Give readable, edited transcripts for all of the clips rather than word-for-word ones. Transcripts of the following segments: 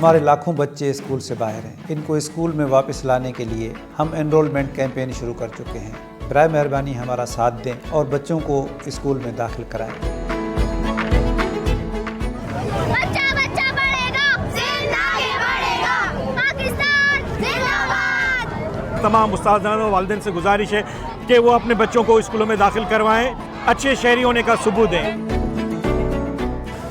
हमारे लाखों बच्चे स्कूल से बाहर हैं। इनको स्कूल में वापस लाने के लिए हम एनरोलमेंट कैंपेन शुरू कर चुके हैं। बराए मेहरबानी हमारा साथ दें और बच्चों को स्कूल में दाखिल कराएं। बच्चा बच्चा पढ़ेगा, जिंदगी बढ़ेगा, पाकिस्तान जिंदाबाद। तमाम उस्तादान और वालिदैन से गुजारिश है कि वो अपने बच्चों को स्कूलों में दाखिल करवाएं, अच्छे शहरी होने का सबूत दें।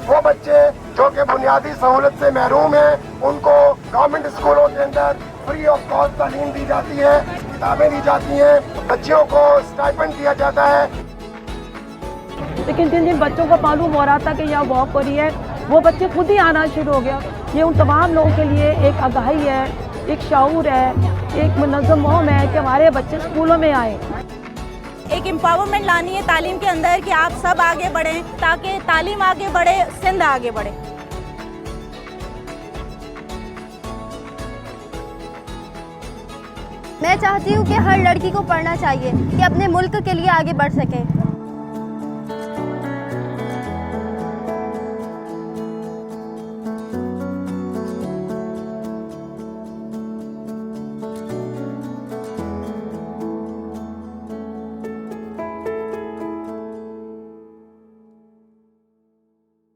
वो बच्चे जो कि बुनियादी सहूलत से महरूम हैं, उनको गवर्नमेंट स्कूलों के अंदर फ्री ऑफ कॉस्ट तालीम दी जाती है, किताबें दी जाती हैं, बच्चियों को स्टाइपेंड दिया जाता है। लेकिन जिन जिन बच्चों को मालूम हो रहा था कि यहाँ वॉक हो रही है, वो बच्चे खुद ही आना शुरू हो गया। ये उन तमाम लोगों के लिए एक आगाही है, एक शऊर है, एक मुनज़्ज़म मुहिम है कि हमारे बच्चे स्कूलों में आए। एक एम्पावरमेंट लानी है तालीम के अंदर कि आप सब आगे बढ़ें, ताकि तालीम आगे बढ़े, सिंध आगे बढ़े। मैं चाहती हूँ कि हर लड़की को पढ़ना चाहिए कि अपने मुल्क के लिए आगे बढ़ सके।